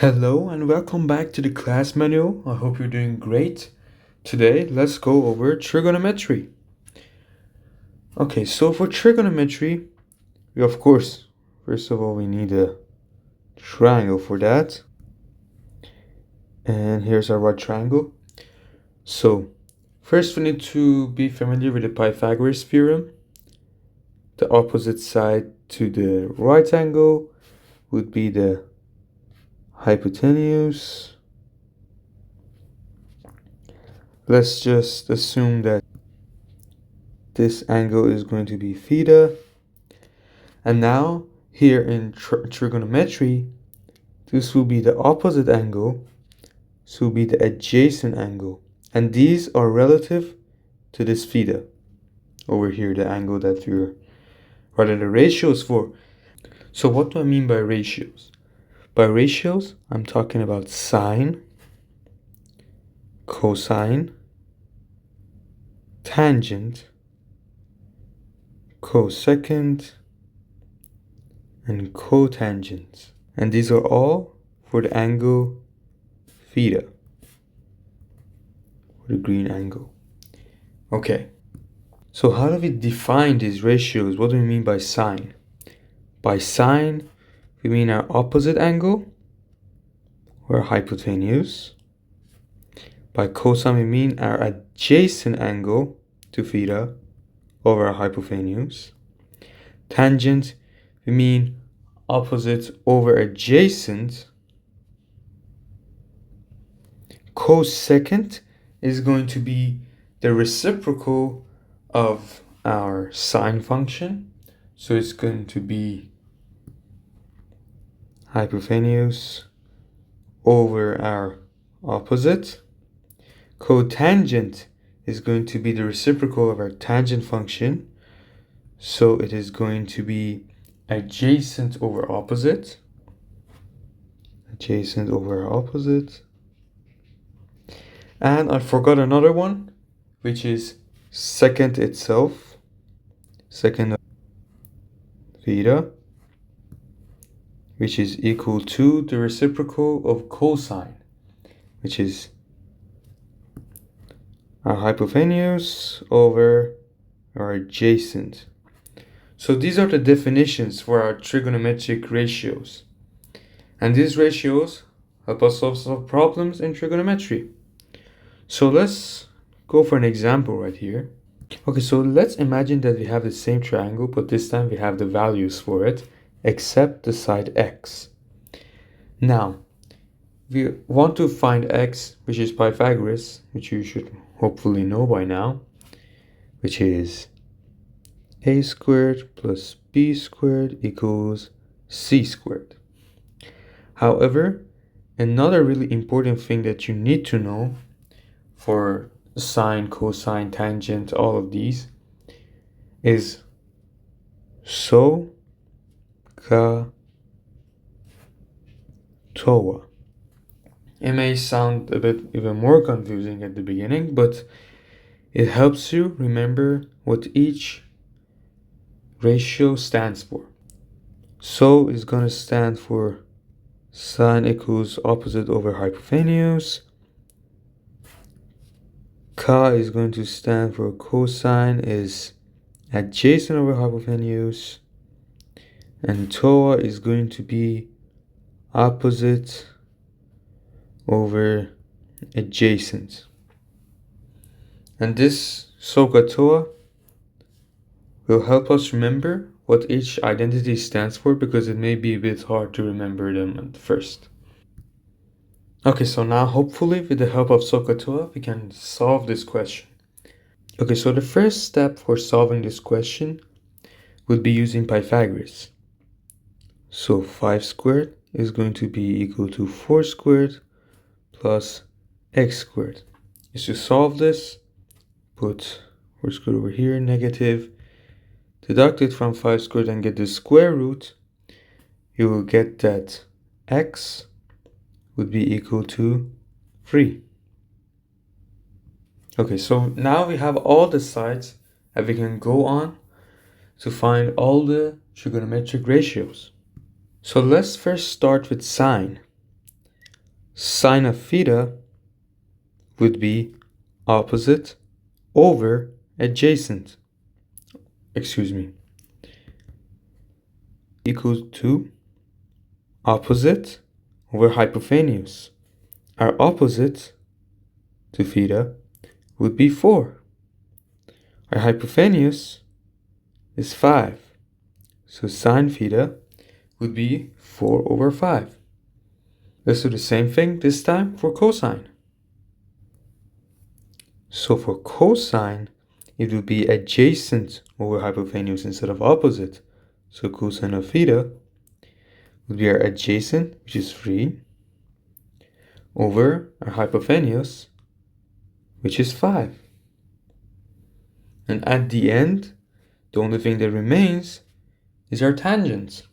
Hello and welcome back to the class manual. I hope you're doing great. Today, let's go over trigonometry. Okay, so for trigonometry, of course, first of all, we need a triangle for that. And here's our right triangle. So, first we need to be familiar with the Pythagoras theorem. The opposite side to the right angle would be the hypotenuse. Let's just assume that this angle is going to be theta. And now, here in trigonometry, this will be the opposite angle. This will be the adjacent angle. And these are relative to this theta. Over here, the angle that we're writing the ratios for. So what do I mean by ratios? By ratios, I'm talking about sine, cosine, tangent, cosecant, and cotangent. And these are all for the angle theta, for the green angle. Okay, so how do we define these ratios? What do we mean by sine? By sine, we mean our opposite angle, or hypotenuse. By cosine, we mean our adjacent angle to theta over our hypotenuse. Tangent, we mean opposite over adjacent. Cosecant is going to be the reciprocal of our sine function. So it's going to be hypotenuse over our opposite. Cotangent is going to be the reciprocal of our tangent function. So it is going to be adjacent over opposite. Adjacent over opposite. And I forgot another one, which is secant itself. Secant of theta, which is equal to the reciprocal of cosine, which is our hypotenuse over our adjacent. So these are the definitions for our trigonometric ratios. And these ratios help us solve problems in trigonometry. So let's go for an example right here. Okay, so let's imagine that we have the same triangle, but this time we have the values for it, except the side x. Now, we want to find x, which is Pythagoras, which you should hopefully know by now, which is a squared plus b squared equals c squared. However, another really important thing that you need to know for sine, cosine, tangent, all of these is SO, ka, toa. It may sound a bit even more confusing at the beginning, but it helps you remember what each ratio stands for. So is going to stand for sine equals opposite over hypotenuse. Ka is going to stand for cosine is adjacent over hypotenuse. And toa is going to be opposite over adjacent. And this SOHCAHTOA will help us remember what each identity stands for, because it may be a bit hard to remember them at first. Okay, so now hopefully with the help of SOHCAHTOA we can solve this question. Okay, so the first step for solving this question would be using Pythagoras. So 5 squared is going to be equal to 4 squared plus x squared. Is to solve this, put 4 squared over here, negative, deduct it from 5 squared and get the square root. You will get that x would be equal to 3. Okay, so now we have all the sides that we can go on to find all the trigonometric ratios. So let's first start with sine. sine of theta would be opposite over adjacent. Equals to opposite over hypotenuse. Our opposite to theta would be 4. Our hypotenuse is 5. So sine theta would be 4 over 5. Let's do the same thing this time for cosine. So for cosine, it would be adjacent over hypotenuse instead of opposite. So cosine of theta would be our adjacent, which is 3, over our hypotenuse, which is 5. And at the end, the only thing that remains is our tangent.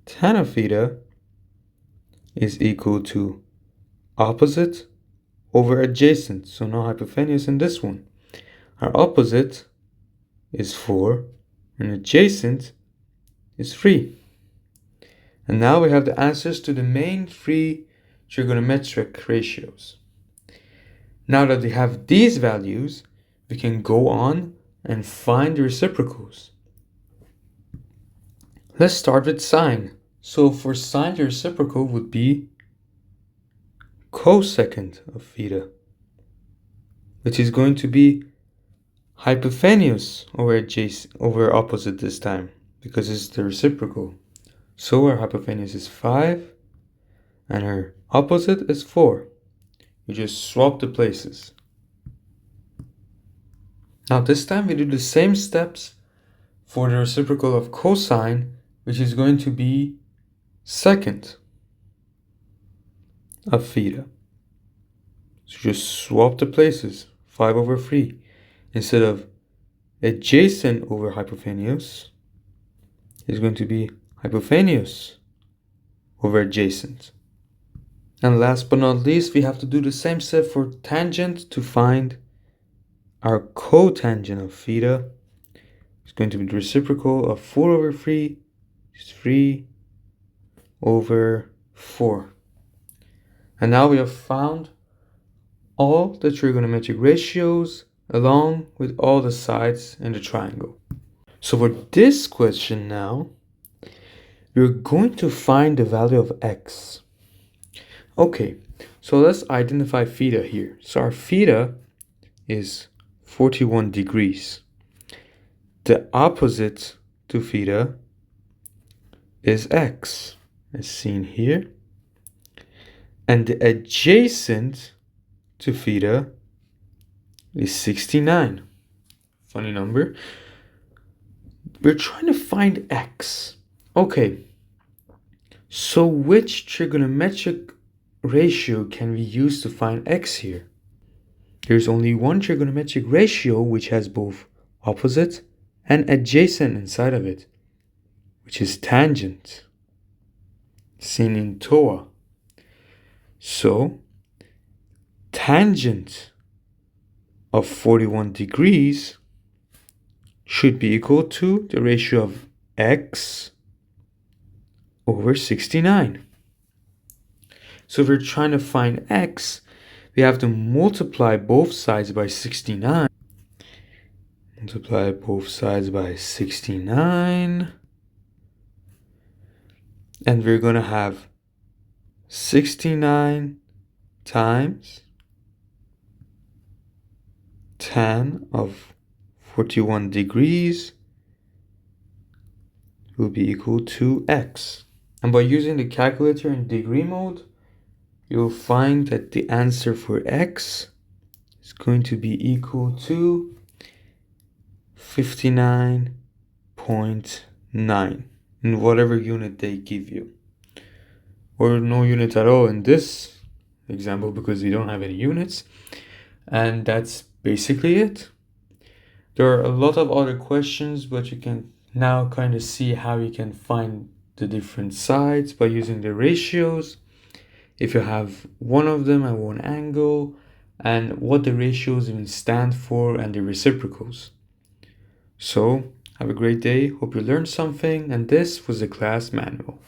Tan of theta is equal to opposite over adjacent. So no hypotenuse in this one. Our opposite is 4 and adjacent is 3. And now we have the answers to the main 3 trigonometric ratios. Now that we have these values, we can go on and find the reciprocals. Let's start with sine. So for sine, the reciprocal would be cosecant of theta, which is going to be hypotenuse over opposite this time, because it's the reciprocal. So our hypotenuse is 5, and our opposite is 4. You just swap the places. Now this time we do the same steps for the reciprocal of cosine, which is going to be secant of theta. So just swap the places, 5 over 3. Instead of adjacent over hypotenuse, is going to be hypotenuse over adjacent. And last but not least, we have to do the same step for tangent to find our cotangent of theta. It's going to be the reciprocal of 4 over 3 is 3 over 4. And now we have found all the trigonometric ratios along with all the sides in the triangle. So for this question now, we're going to find the value of x. Okay, so let's identify theta here. So our theta is 41 degrees. The opposite to theta is x, as seen here. And the adjacent to theta is 69. Funny number. We're trying to find x. Okay, so which trigonometric ratio can we use to find x here? There's only one trigonometric ratio which has both opposite and adjacent inside of it, which is tangent, seen in TOA. So tangent of 41 degrees should be equal to the ratio of x over 69. So if we're trying to find x, we have to multiply both sides by 69. Multiply both sides by 69. And we're going to have 69 times tan of 41 degrees will be equal to x. And by using the calculator in degree mode, you'll find that the answer for x is going to be equal to 59.9 in whatever unit they give you. Or no unit at all in this example because we don't have any units. And that's basically it. There are a lot of other questions, but you can now kind of see how you can find the different sides by using the ratios. If you have one of them at one angle, and what the ratios even stand for and the reciprocals. So, have a great day. Hope you learned something, and this was the class manual.